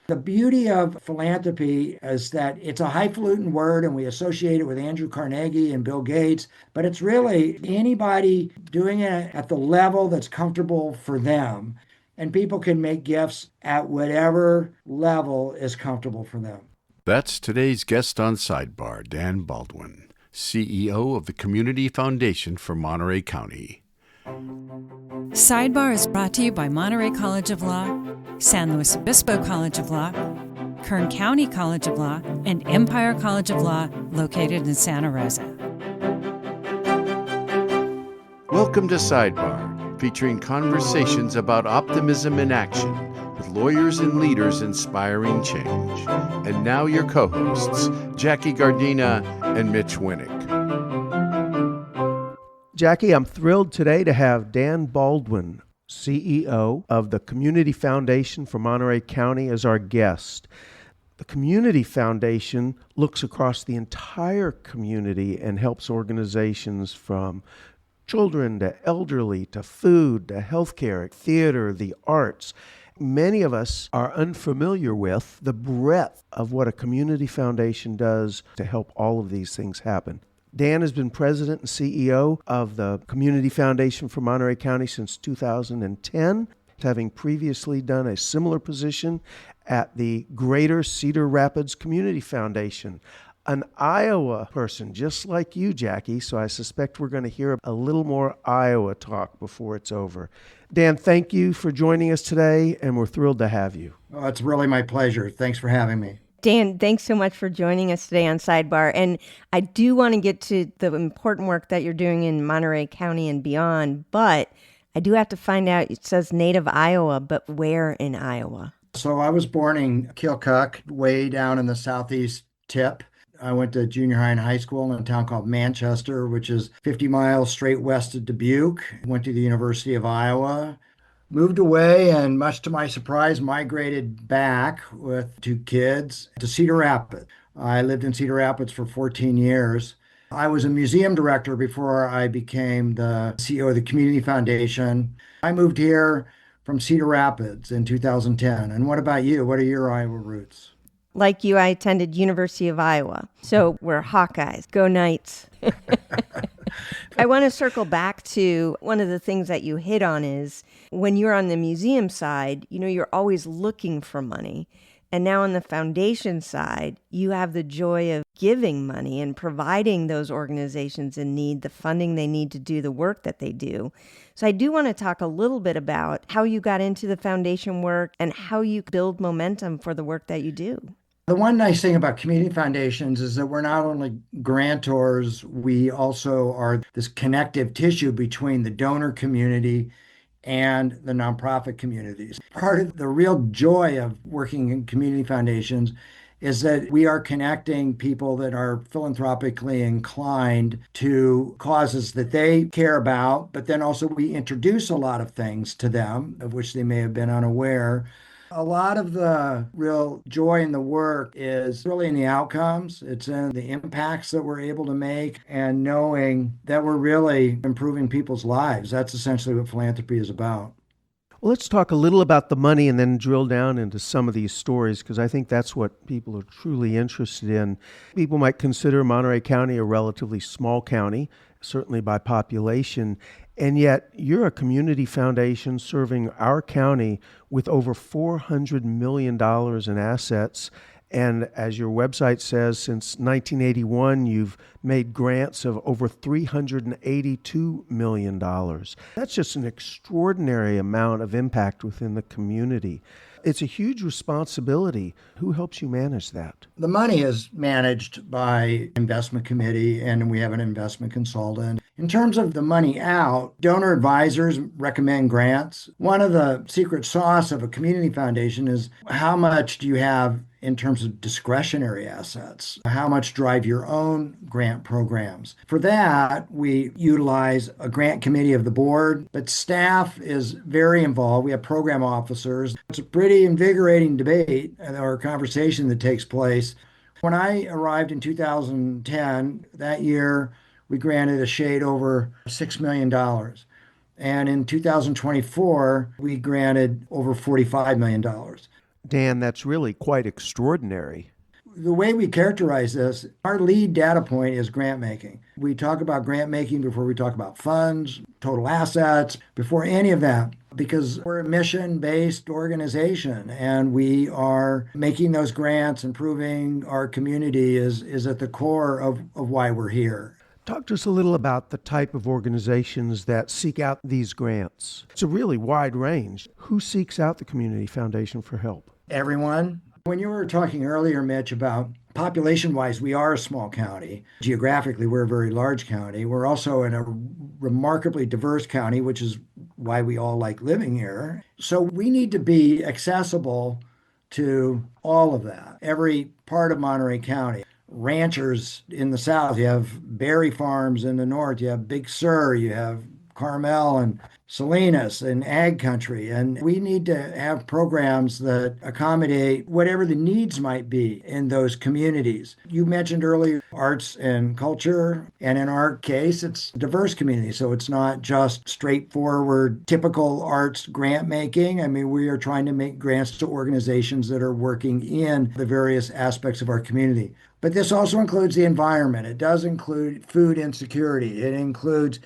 The beauty of philanthropy is that it's a highfalutin word and we associate it with Andrew Carnegie and Bill Gates, but it's really anybody doing it at the level that's comfortable for them. And people can make gifts at whatever level is comfortable for them. That's today's guest on Sidebar, Dan Baldwin, CEO of the Community Foundation for Monterey County. Sidebar is brought to you by Monterey College of Law, San Luis Obispo College of Law, Kern County College of Law, and Empire College of Law, located in Santa Rosa. Welcome to Sidebar, featuring conversations about optimism in action with lawyers and leaders inspiring change. And now your co-hosts, Jackie Gardina and Mitch Winnick. Jackie, I'm thrilled today to have Dan Baldwin, CEO of the Community Foundation for Monterey County, as our guest. The Community Foundation looks across the entire community and helps organizations from children to elderly to food to healthcare, theater, the arts. Many of us are unfamiliar with the breadth of what a community foundation does to help all of these things happen. Dan has been president and CEO of the Community Foundation for Monterey County since 2010, having previously done a similar position at the Greater Cedar Rapids Community Foundation. An Iowa person, just like you, Jackie, so I suspect we're going to hear a little more Iowa talk before it's over. Dan, thank you for joining us today, and we're thrilled to have you. Oh, it's really my pleasure. Thanks for having me. Dan, thanks so much for joining us today on Sidebar. And I do want to get to the important work that you're doing in Monterey County and beyond, but I do have to find out, it says native Iowa, but where in Iowa? So I was born in Keokuk, way down in the southeast tip. I went to junior high and high school in a town called Manchester, which is 50 miles straight west of Dubuque. Went to the University of Iowa. Moved away and, much to my surprise, migrated back with two kids to Cedar Rapids. I lived in Cedar Rapids for 14 years. I was a museum director before I became the CEO of the Community Foundation. I moved here from Cedar Rapids in 2010. And what about you? What are your Iowa roots? Like you, I attended University of Iowa. So we're Hawkeyes. Go Knights. I want to circle back to one of the things that you hit on is when you're on the museum side, you're always looking for money. And now on the foundation side, you have the joy of giving money and providing those organizations in need the funding they need to do the work that they do. So I do want to talk a little bit about how you got into the foundation work and how you build momentum for the work that you do. The one nice thing about community foundations is that we're not only grantors, we also are this connective tissue between the donor community and the nonprofit communities. Part of the real joy of working in community foundations is that we are connecting people that are philanthropically inclined to causes that they care about, but then also we introduce a lot of things to them of which they may have been unaware. A lot of the real joy in the work is really in the outcomes. It's in the impacts that we're able to make and knowing that we're really improving people's lives. That's essentially what philanthropy is about. Well, let's talk a little about the money and then drill down into some of these stories, because I think that's what people are truly interested in. People might consider Monterey County a relatively small county, certainly by population. And yet you're a community foundation serving our county with over $400 million in assets. And as your website says, since 1981, you've made grants of over $382 million. That's just an extraordinary amount of impact within the community. It's a huge responsibility. Who helps you manage that? The money is managed by investment committee, and we have an investment consultant. In terms of the money out, donor advisors recommend grants. One of the secret sauce of a community foundation is how much do you have in terms of discretionary assets? How much drive your own grant programs? For that, we utilize a grant committee of the board, but staff is very involved. We have program officers. It's a pretty invigorating debate or conversation that takes place. When I arrived in 2010, that year, we granted a shade over $6 million. And in 2024, we granted over $45 million. Dan, that's really quite extraordinary. The way we characterize this, our lead data point is grant making. We talk about grant making before we talk about funds, total assets, before any of that, because we're a mission-based organization and we are making those grants, improving our community is at the core of why we're here. Talk to us a little about the type of organizations that seek out these grants. It's a really wide range. Who seeks out the Community Foundation for help? Everyone. When you were talking earlier, Mitch, about population-wise, we are a small county. Geographically, we're a very large county. We're also in a remarkably diverse county, which is why we all like living here. So we need to be accessible to all of that, every part of Monterey County. Ranchers in the south, you have berry farms in the north, you have Big Sur, you have Carmel and Salinas and ag country. And we need to have programs that accommodate whatever the needs might be in those communities. You mentioned earlier arts and culture. And in our case, it's a diverse community. So it's not just straightforward, typical arts grant making. I mean, we are trying to make grants to organizations that are working in the various aspects of our community. But this also includes the environment. It does include food insecurity. It includes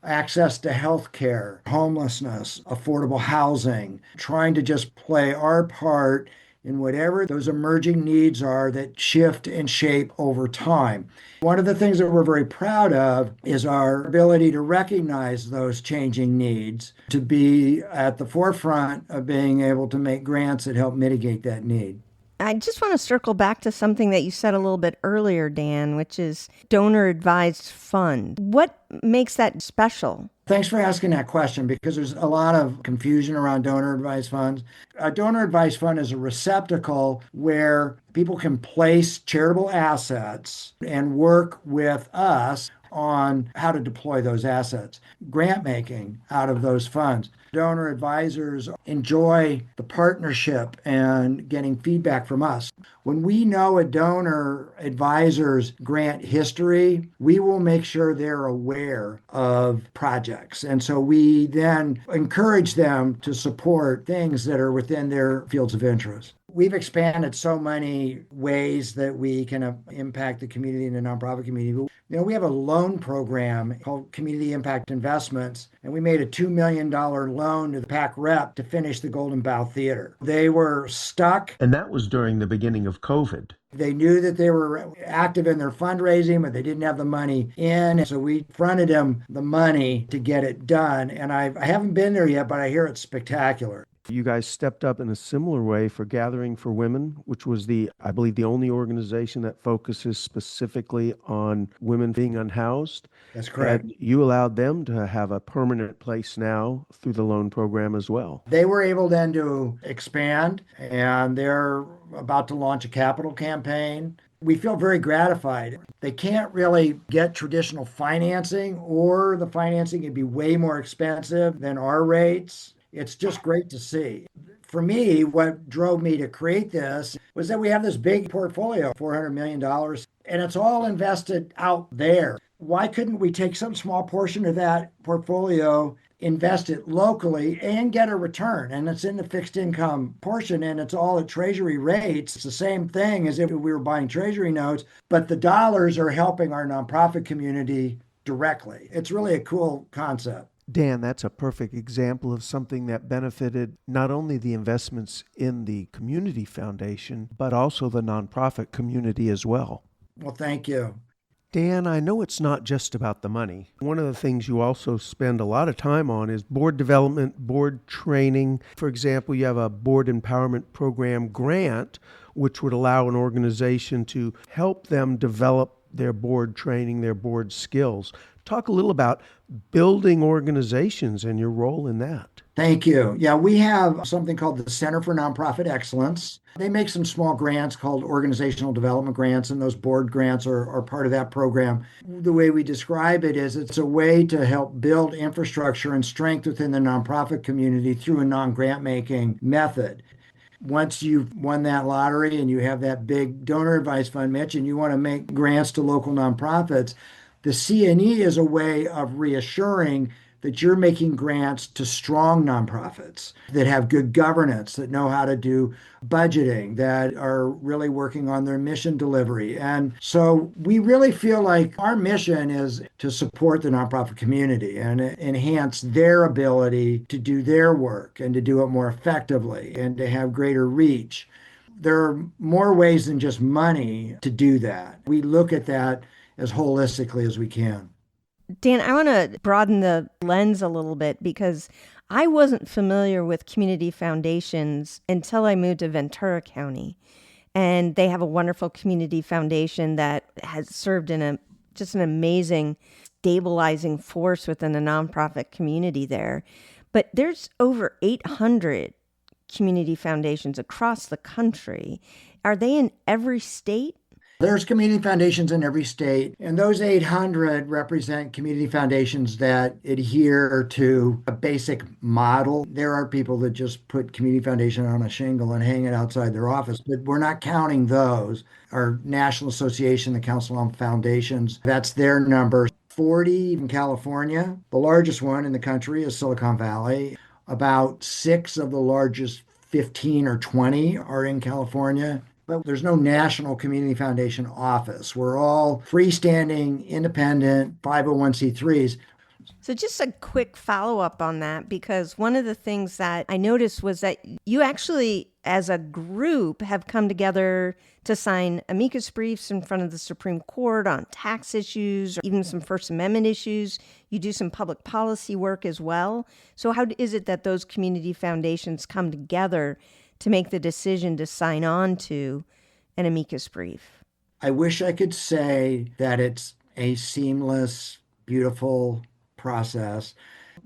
access to health care, homelessness, affordable housing, trying to just play our part in whatever those emerging needs are that shift and shape over time. One of the things that we're very proud of is our ability to recognize those changing needs, to be at the forefront of being able to make grants that help mitigate that need. I just want to circle back to something that you said a little bit earlier, Dan, which is donor advised fund. What makes that special? Thanks for asking that question because there's a lot of confusion around donor advised funds. A donor advised fund is a receptacle where people can place charitable assets and work with us on how to deploy those assets, grant making out of those funds. Donor advisors enjoy the partnership and getting feedback from us. When we know a donor advisor's grant history, we will make sure they're aware of projects. And so we then encourage them to support things that are within their fields of interest. We've expanded so many ways that we can impact the community and the nonprofit community. We have a loan program called Community Impact Investments, and we made a $2 million loan to the PAC rep to finish the Golden Bough Theater. They were stuck. And that was during the beginning of COVID. They knew that they were active in their fundraising, but they didn't have the money in. So we fronted them the money to get it done. And I haven't been there yet, but I hear it's spectacular. You guys stepped up in a similar way for Gathering for Women, which was I believe the only organization that focuses specifically on women being unhoused. That's correct. And you allowed them to have a permanent place now through the loan program as well. They were able then to expand, and they're about to launch a capital campaign. We feel very gratified. They can't really get traditional financing, or the financing can be way more expensive than our rates. It's just great to see. For me, what drove me to create this was that we have this big portfolio, $400 million, and it's all invested out there. Why couldn't we take some small portion of that portfolio, invest it locally, and get a return? And it's in the fixed income portion, and it's all at Treasury rates. It's the same thing as if we were buying Treasury notes, but the dollars are helping our nonprofit community directly. It's really a cool concept. Dan, that's a perfect example of something that benefited not only the investments in the Community Foundation, but also the nonprofit community as well. Well, thank you. Dan, I know it's not just about the money. One of the things you also spend a lot of time on is board development, board training. For example, you have a board empowerment program grant, which would allow an organization to help them develop their board training, their board skills. Talk a little about building organizations and your role in that. Thank you. Yeah, we have something called the Center for Nonprofit Excellence. They make some small grants called organizational development grants, and those board grants are part of that program. The way we describe it is it's a way to help build infrastructure and strength within the nonprofit community through a non-grant making method. Once you've won that lottery and you have that big donor advised fund, Mitch, and you want to make grants to local nonprofits, the C&E is a way of reassuring that you're making grants to strong nonprofits that have good governance, that know how to do budgeting, that are really working on their mission delivery. And so we really feel like our mission is to support the nonprofit community and enhance their ability to do their work and to do it more effectively and to have greater reach. There are more ways than just money to do that. We look at that as holistically as we can. Dan, I want to broaden the lens a little bit because I wasn't familiar with community foundations until I moved to Ventura County. And they have a wonderful community foundation that has served in just an amazing stabilizing force within the nonprofit community there. But there's over 800 community foundations across the country. Are they in every state? There's community foundations in every state, and those 800 represent community foundations that adhere to a basic model. There are people that just put community foundation on a shingle and hang it outside their office, but we're not counting those. Our National Association, the Council on Foundations, that's their number. 40 in California. The largest one in the country is Silicon Valley. About 6 of the largest 15 or 20 are in California. But there's no national community foundation office. We're all freestanding, independent 501c3s. So just a quick follow-up on that, because one of the things that I noticed was that you actually, as a group, have come together to sign amicus briefs in front of the Supreme Court on tax issues, or even some First Amendment issues. You do some public policy work as well. So how is it that those community foundations come together to make the decision to sign on to an amicus brief? I wish I could say that it's a seamless, beautiful process.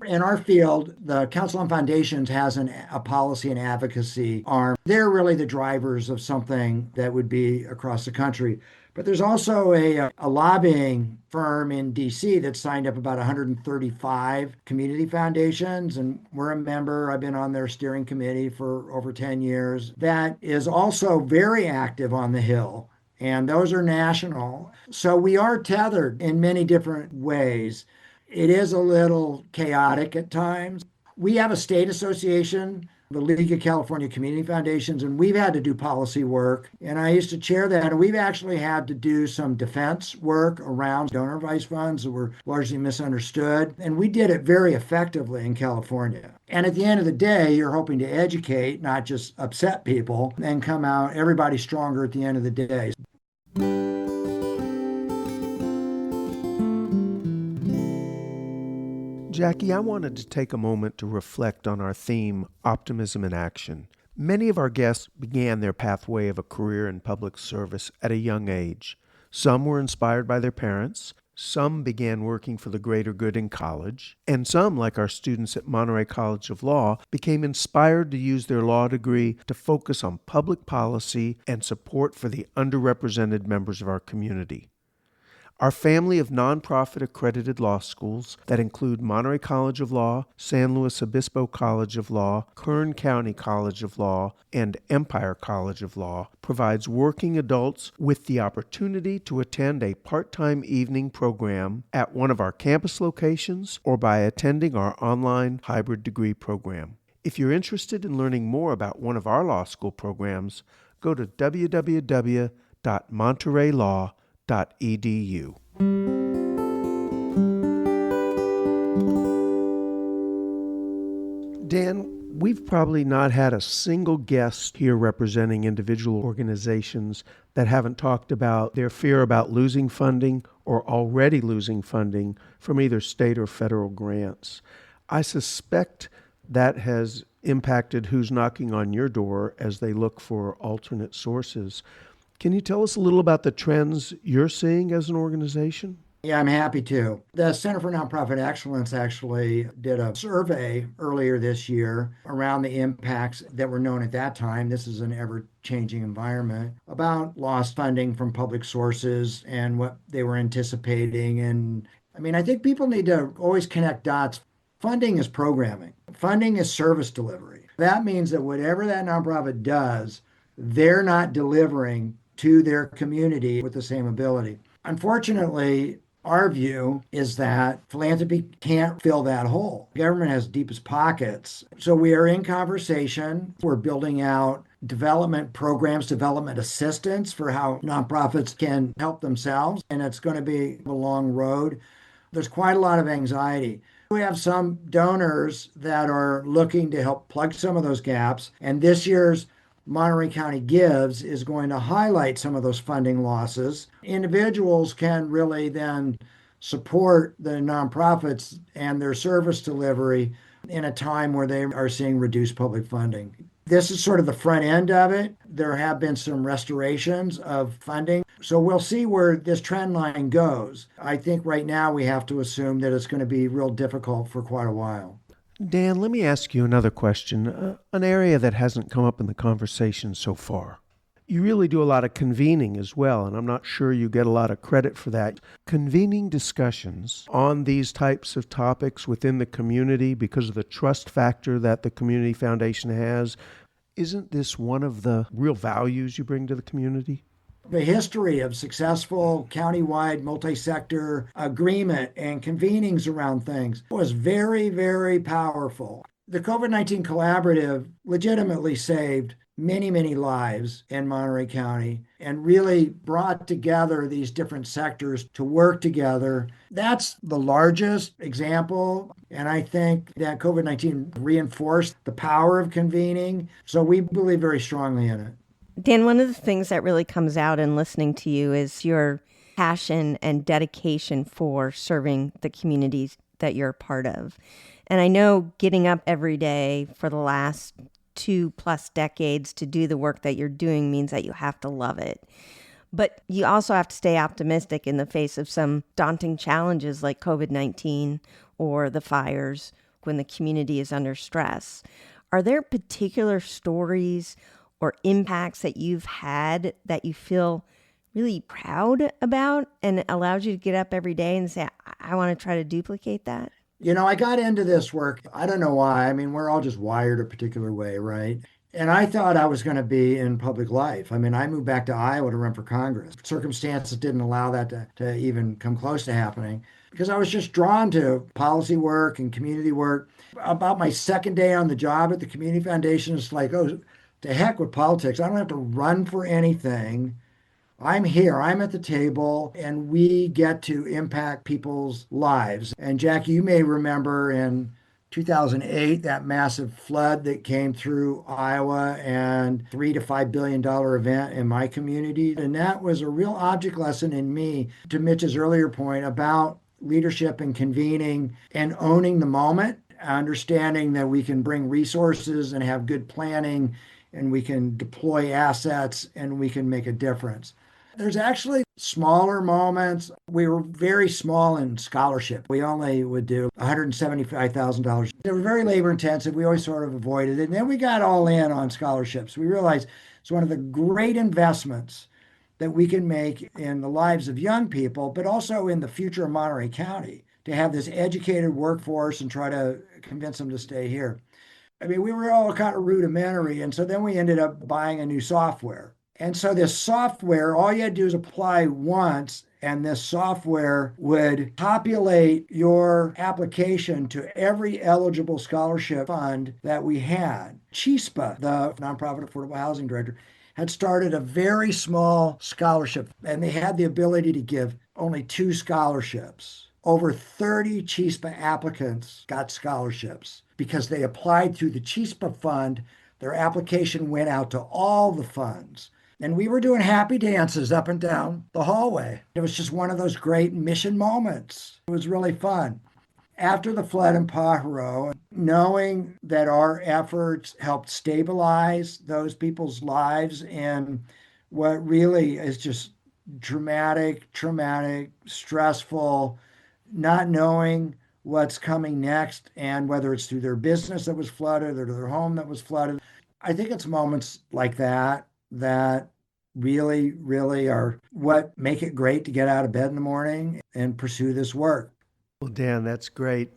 In our field, the Council on Foundations has a policy and advocacy arm. They're really the drivers of something that would be across the country. But there's also a lobbying firm in DC that signed up about 135 community foundations, and we're a member. I've been on their steering committee for over 10 years. That is also very active on the Hill, and those are national. So we are tethered in many different ways. It is a little chaotic at times. We have a state association, the League of California Community Foundations, and we've had to do policy work. And I used to chair that, and we've actually had to do some defense work around donor advised funds that were largely misunderstood. And we did it very effectively in California. And at the end of the day, you're hoping to educate, not just upset people, and come out everybody stronger at the end of the day. Jackie, I wanted to take a moment to reflect on our theme, optimism in action. Many of our guests began their pathway of a career in public service at a young age. Some were inspired by their parents, some began working for the greater good in college, and some, like our students at Monterey College of Law, became inspired to use their law degree to focus on public policy and support for the underrepresented members of our community. Our family of nonprofit accredited law schools that include Monterey College of Law, San Luis Obispo College of Law, Kern County College of Law, and Empire College of Law provides working adults with the opportunity to attend a part-time evening program at one of our campus locations or by attending our online hybrid degree program. If you're interested in learning more about one of our law school programs, go to www.montereylaw.edu. Dan, we've probably not had a single guest here representing individual organizations that haven't talked about their fear about losing funding or already losing funding from either state or federal grants. I suspect that has impacted who's knocking on your door as they look for alternate sources. Can you tell us a little about the trends you're seeing as an organization? Yeah, I'm happy to. The Center for Nonprofit Excellence actually did a survey earlier this year around the impacts that were known at that time. This is an ever-changing environment about lost funding from public sources and what they were anticipating. And I think people need to always connect dots. Funding is programming. Funding is service delivery. That means that whatever that nonprofit does, they're not delivering to their community with the same ability. Unfortunately, Our view is that philanthropy can't fill that hole. Government has deepest pockets. So we are in conversation. We're building out development programs, development assistance for how nonprofits can help themselves. And it's going to be a long road. There's quite a lot of anxiety. We have some donors that are looking to help plug some of those gaps. And this year's Monterey County Gives is going to highlight some of those funding losses. Individuals can really then support the nonprofits and their service delivery in a time where they are seeing reduced public funding. This is sort of the front end of it. There have been some restorations of funding. So we'll see where this trend line goes. I think right now we have to assume that it's going to be real difficult for quite a while. Dan, let me ask you another question, an area that hasn't come up in the conversation so far. You really do a lot of convening as well, and I'm not sure you get a lot of credit for that. Convening discussions on these types of topics within the community because of the trust factor that the Community Foundation has, isn't this one of the real values you bring to the community? The history of successful countywide multi-sector agreement and convenings around things was very, very powerful. The COVID-19 Collaborative legitimately saved many, many lives in Monterey County and really brought together these different sectors to work together. That's the largest example. And I think that COVID-19 reinforced the power of convening. So we believe very strongly in it. Dan, one of the things that really comes out in listening to you is your passion and dedication for serving the communities that you're a part of. And I know getting up every day for the last 2+ decades to do the work that you're doing means that you have to love it. But you also have to stay optimistic in the face of some daunting challenges like COVID-19 or the fires when the community is under stress. Are there particular stories or impacts that you've had that you feel really proud about and allows you to get up every day and say, I want to try to duplicate that? You know, I got into this work. I don't know why. I mean, we're all just wired a particular way, right? And I thought I was going to be in public life. I mean, I moved back to Iowa to run for Congress. Circumstances didn't allow that to even come close to happening because I was just drawn to policy work and community work. About my second day on the job at the Community Foundation, it's like, oh, to heck with politics. I don't have to run for anything. I'm here, I'm at the table, and we get to impact people's lives. And Jackie, you may remember in 2008, that massive flood that came through Iowa and $3 to $5 billion event in my community. And that was a real object lesson in me, to Mitch's earlier point about leadership and convening and owning the moment, understanding that we can bring resources and have good planning and we can deploy assets and we can make a difference. There's actually smaller moments. We were very small in scholarship. We only would do $175,000. They were very labor intensive. We always sort of avoided it. And then we got all in on scholarships. We realized it's one of the great investments that we can make in the lives of young people, but also in the future of Monterey County, to have this educated workforce and try to convince them to stay here. I mean, we were all kind of rudimentary. And so then we ended up buying a new software. And so this software, all you had to do is apply once, and this software would populate your application to every eligible scholarship fund that we had. CHISPA, the Nonprofit Affordable Housing Director, had started a very small scholarship, and they had the ability to give only 2 scholarships. Over 30 CHISPA applicants got scholarships because they applied through the CHISPA fund. Their application went out to all the funds. And we were doing happy dances up and down the hallway. It was just one of those great mission moments. It was really fun. After the flood in Pajaro, knowing that our efforts helped stabilize those people's lives in what really is just traumatic, stressful, not knowing what's coming next, and whether it's through their business that was flooded or their home that was flooded. I think it's moments like that really, really are what make it great to get out of bed in the morning and pursue this work. Well, Dan, that's great.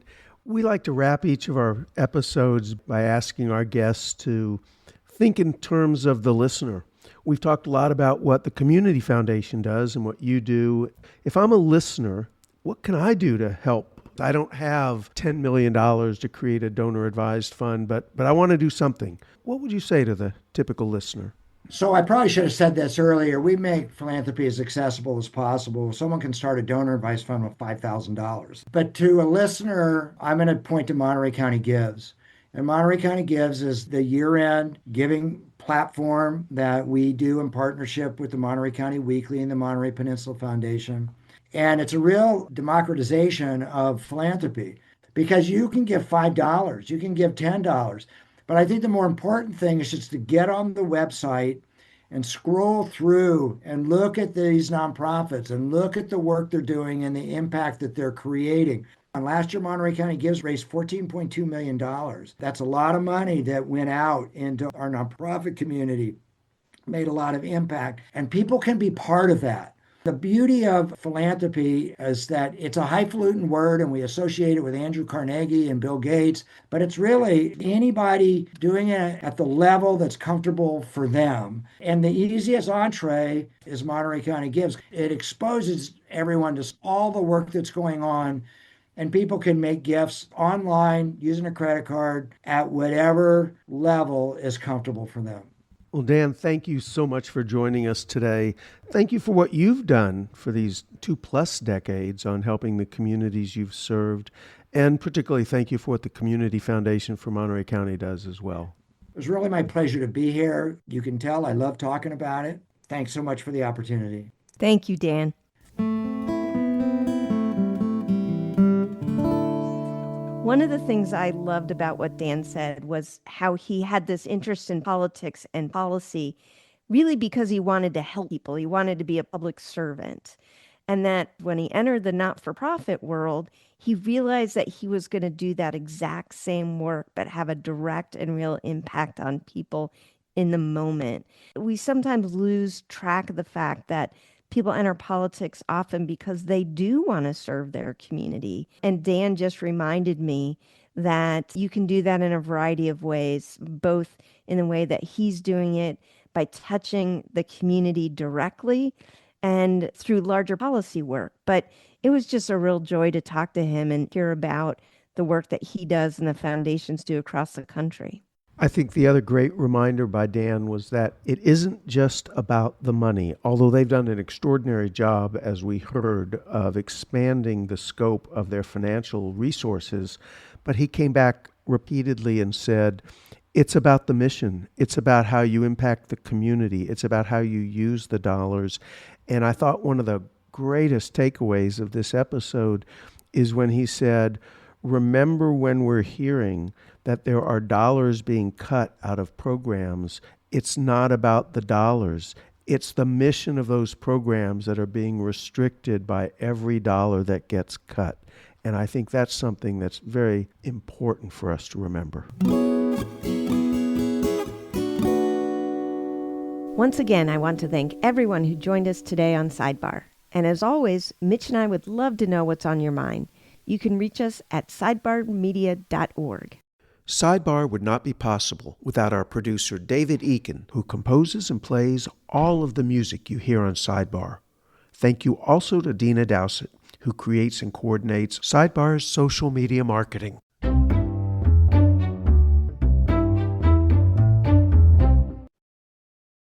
We like to wrap each of our episodes by asking our guests to think in terms of the listener. We've talked a lot about what the Community Foundation does and what you do. If I'm a listener what can I do to help? I don't have $10 million to create a donor-advised fund, but I want to do something. What would you say to the typical listener? So I probably should have said this earlier. We make philanthropy as accessible as possible. Someone can start a donor advice fund with $5,000. But to a listener, I'm going to point to Monterey County Gives. And Monterey County Gives is the year-end giving platform that we do in partnership with the Monterey County Weekly and the Monterey Peninsula Foundation. And it's a real democratization of philanthropy because you can give $5, you can give $10. But I think the more important thing is just to get on the website and scroll through and look at these nonprofits and look at the work they're doing and the impact that they're creating. And last year, Monterey County Gives raised $14.2 million. That's a lot of money that went out into our nonprofit community, made a lot of impact, and people can be part of that. The beauty of philanthropy is that it's a highfalutin word and we associate it with Andrew Carnegie and Bill Gates, but it's really anybody doing it at the level that's comfortable for them. And the easiest entree is Monterey County Gives. It exposes everyone to all the work that's going on, and people can make gifts online using a credit card at whatever level is comfortable for them. Well, Dan, thank you so much for joining us today. Thank you for what you've done for these 2+ decades on helping the communities you've served. And particularly thank you for what the Community Foundation for Monterey County does as well. It was really my pleasure to be here. You can tell I love talking about it. Thanks so much for the opportunity. Thank you, Dan. One of the things I loved about what Dan said was how he had this interest in politics and policy really because he wanted to help people. He wanted to be a public servant. And that when he entered the not-for-profit world, he realized that he was going to do that exact same work, but have a direct and real impact on people in the moment. We sometimes lose track of the fact that people enter politics often because they do want to serve their community. And Dan just reminded me that you can do that in a variety of ways, both in the way that he's doing it by touching the community directly and through larger policy work. But it was just a real joy to talk to him and hear about the work that he does and the foundations do across the country. I think the other great reminder by Dan was that it isn't just about the money, although they've done an extraordinary job, as we heard, of expanding the scope of their financial resources. But he came back repeatedly and said, it's about the mission. It's about how you impact the community. It's about how you use the dollars. And I thought one of the greatest takeaways of this episode is when he said, remember when we're hearing that there are dollars being cut out of programs, it's not about the dollars. It's the mission of those programs that are being restricted by every dollar that gets cut. And I think that's something that's very important for us to remember. Once again, I want to thank everyone who joined us today on Sidebar. And as always, Mitch and I would love to know what's on your mind. You can reach us at sidebarmedia.org. SideBar would not be possible without our producer, David Eakin, who composes and plays all of the music you hear on SideBar. Thank you also to Dina Dowsett, who creates and coordinates SideBar's social media marketing.